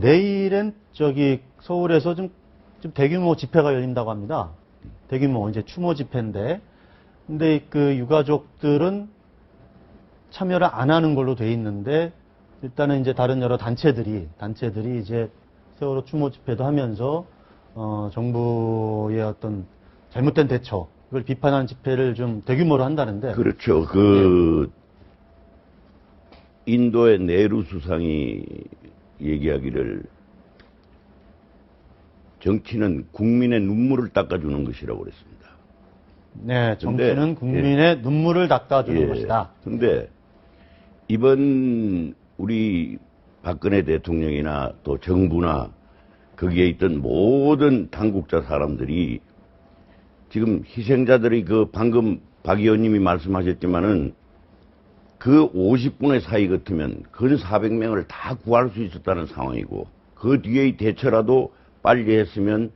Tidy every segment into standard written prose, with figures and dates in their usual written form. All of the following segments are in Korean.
내일은 저기 서울에서 좀 대규모 집회가 열린다고 합니다. 대규모 이제 추모 집회인데, 근데 그 유가족들은 참여를 안 하는 걸로 돼 있는데, 일단은 이제 다른 여러 단체들이 이제 세월호 추모 집회도 하면서 정부의 어떤 잘못된 대처, 그걸 비판하는 집회를 좀 대규모로 한다는데. 그렇죠. 인도의 네루 수상이 얘기하기를 정치는 국민의 눈물을 닦아주는 것이라고 그랬습니다. 네, 정치는 국민의 눈물을 닦아주는 것이다. 그런데 이번 우리 박근혜 대통령이나 또 정부나 거기에 있던 모든 당국자 사람들이 지금 희생자들이 방금 박 의원님이 말씀하셨지만은 그 50분의 사이 같으면 근 400명을 다 구할 수 있었다는 상황이고, 그 뒤의 대처라도 빨리 했으면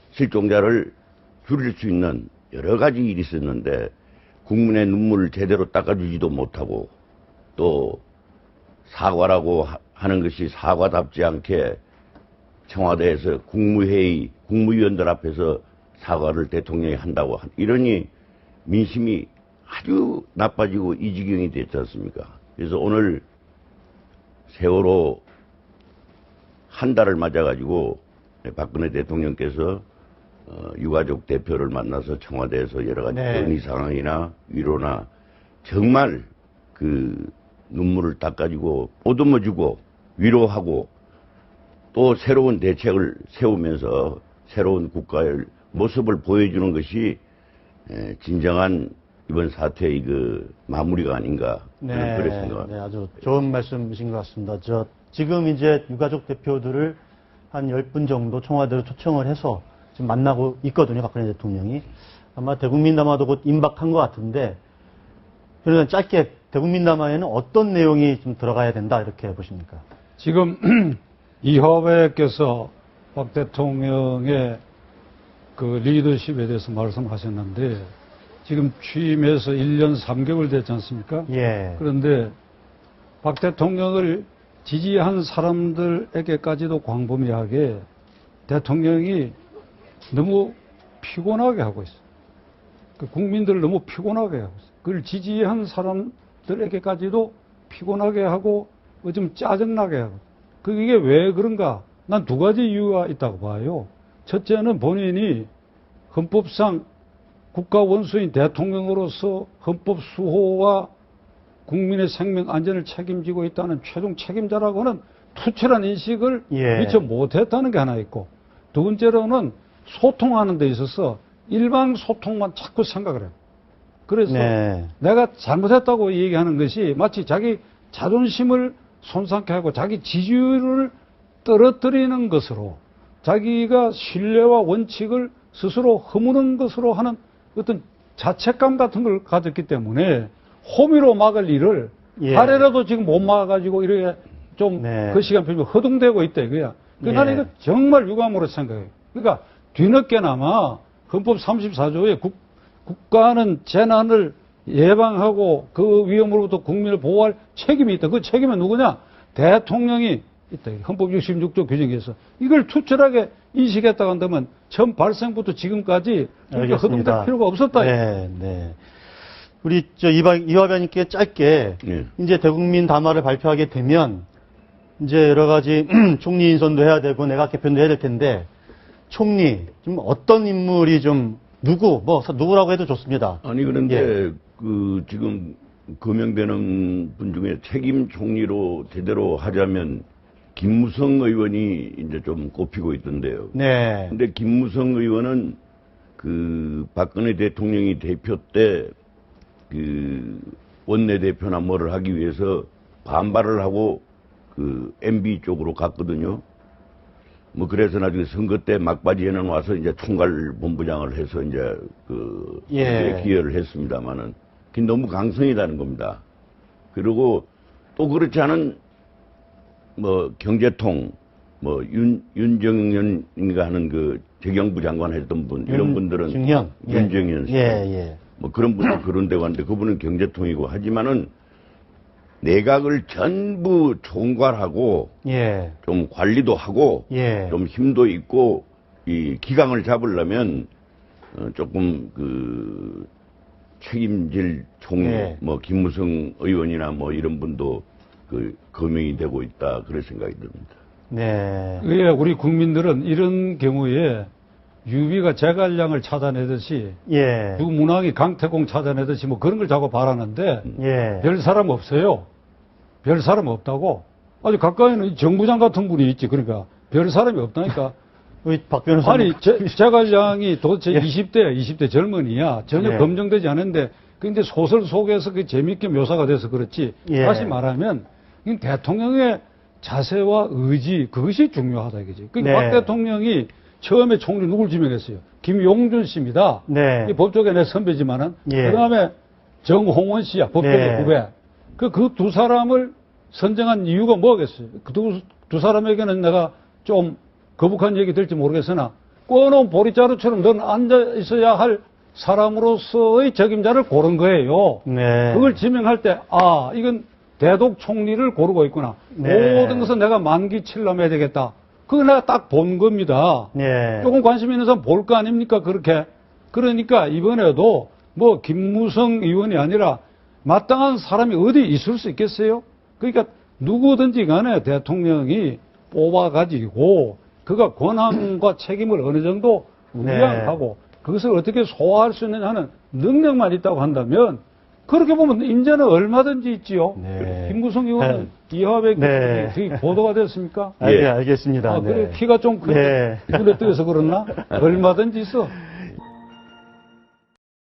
실종자를 줄일 수 있는 여러 가지 일이 있었는데, 국민의 눈물을 제대로 닦아주지도 못하고, 또 사과라고 하는 것이 사과답지 않게 청와대에서 국무회의, 국무위원들 앞에서 사과를 대통령이 한다고 이러니 민심이 아주 나빠지고 이 지경이 됐지 않습니까? 그래서 오늘 세월호 한 달을 맞아가지고 박근혜 대통령께서 유가족 대표를 만나서 청와대에서 여러 가지 건의 상황이나 위로나 정말 눈물을 닦아주고 보듬어주고 위로하고 또 새로운 대책을 세우면서 새로운 국가의 모습을 보여주는 것이 진정한 이번 사태의 마무리가 아닌가 그렇게 생각합니다. 네, 아주 좋은 말씀이신 것 같습니다. 지금 이제 유가족 대표들을 한 10분 정도 청와대로 초청을 해서 지금 만나고 있거든요, 박근혜 대통령이. 아마 대국민담화도 곧 임박한 것 같은데, 그러면 짧게 대국민담화에는 어떤 내용이 좀 들어가야 된다 이렇게 보십니까? 지금 이화배께서 박 대통령의 리더십에 대해서 말씀하셨는데, 지금 취임해서 1년 3개월 됐지 않습니까? 예. 그런데 박 대통령을 지지한 사람들에게까지도 광범위하게 대통령이 너무 피곤하게 하고 있어요. 국민들을 너무 피곤하게 하고 있어요. 그걸 지지한 사람들에게까지도 피곤하게 하고 좀 짜증나게 하고. 이게 왜 그런가? 난 두 가지 이유가 있다고 봐요. 첫째는 본인이 헌법상 국가 원수인 대통령으로서 헌법 수호와 국민의 생명 안전을 책임지고 있다는 최종 책임자라고는 투철한 인식을 미처 못했다는 게 하나 있고, 두 번째로는 소통하는 데 있어서 일방 소통만 자꾸 생각을 해요. 그래서 내가 잘못했다고 얘기하는 것이 마치 자기 자존심을 손상케 하고 자기 지지율을 떨어뜨리는 것으로, 자기가 신뢰와 원칙을 스스로 허무는 것으로 하는 어떤 자책감 같은 걸 가졌기 때문에 호미로 막을 일을 하래라도 지금 못 막아가지고 이렇게 좀 그 시간 표면 허둥대고 있다 이거야. 나는 이거 정말 유감으로 생각해요. 그러니까 뒤늦게나마 헌법 34조에 국가는 재난을 예방하고 그 위험으로부터 국민을 보호할 책임이 있다. 그 책임은 누구냐? 대통령이 있다. 헌법 66조 규정에서 이걸 투철하게 인식했다고 한다면 처음 발생부터 지금까지 그렇게 허둥댈 필요가 없었다. 네. 우리 이화변님께 짧게 이제 대국민 담화를 발표하게 되면 이제 여러 가지 총리 인선도 해야 되고 내각 개편도 해야 될 텐데, 총리 좀 어떤 인물이 좀 누구라고 해도 좋습니다. 아니 그런데 지금 거명되는 분 중에 책임 총리로 제대로 하자면 김무성 의원이 이제 좀 꼽히고 있던데요. 네. 근데 김무성 의원은 박근혜 대통령이 대표 때 원내대표나 뭐를 하기 위해서 반발을 하고 MB 쪽으로 갔거든요. 그래서 나중에 선거 때 막바지에는 와서 이제 총괄본부장을 해서 이제 기여를 했습니다만은 너무 강성이라는 겁니다. 그리고 또 그렇지 않은 경제통 윤정현인가 하는 재경부 장관 했던 분, 이런 분들은 윤정현 씨. 그런 분들 그런 데고 하는데 그분은 경제통이고 하지만은 내각을 전부 총괄하고 예. 좀 관리도 하고 예. 좀 힘도 있고 이 기강을 잡으려면 조금 책임질 총리 예. 뭐 김무성 의원이나 뭐 이런 분도 거명이 되고 있다 그런 생각이 듭니다. 네. 왜 우리 국민들은 이런 경우에 유비가 제갈량을 찾아내듯이 예. 유문왕이 강태공 찾아내듯이 뭐 그런 걸 자꾸 바라는데 예. 별 사람 없어요. 별 사람 없다고. 아주 가까이는 정부장 같은 분이 있지. 그러니까 별 사람이 없다니까. 우리 박 변호사님. 아니 제갈량이 도대체 예. 20대 젊은이야. 전혀 예. 검증되지 않은데 근데 소설 속에서 그 재밌게 묘사가 돼서 그렇지. 예. 다시 말하면 이 대통령의 자세와 의지 그것이 중요하다 이거지. 그러니까 네. 박 대통령이 처음에 총리 누굴 지명했어요? 김용준 씨입니다. 네. 이 법조계 내 선배지만은 예. 그다음에 정홍원 씨야 법조계 네. 후배. 그 두 사람을 선정한 이유가 뭐겠어요? 그 두 사람에게는 내가 좀 거북한 얘기 될지 모르겠으나 꺼놓은 보리자루처럼 넌 앉아 있어야 할 사람으로서의 책임자를 고른 거예요. 네. 그걸 지명할 때 이건 대독 총리를 고르고 있구나. 네. 모든 것은 내가 만기칠람 해야 되겠다. 그거 내가 딱 본 겁니다. 네. 조금 관심 있는 사람 볼 거 아닙니까? 그렇게. 그러니까 이번에도 뭐 김무성 의원이 아니라 마땅한 사람이 어디 있을 수 있겠어요? 그러니까 누구든지 간에 대통령이 뽑아가지고 그가 권한과 책임을 어느 정도 네. 위양하고 그것을 어떻게 소화할 수 있느냐 하는 능력만 있다고 한다면 그렇게 보면 인재는 얼마든지 있지요. 네. 김무성 의원은 이화백 네. 되게 보도가 됐습니까? 예. 알겠습니다. 네. 그래 키가 좀 큰데 네. 눈에 뜨여서 그렇나? 얼마든지 있어.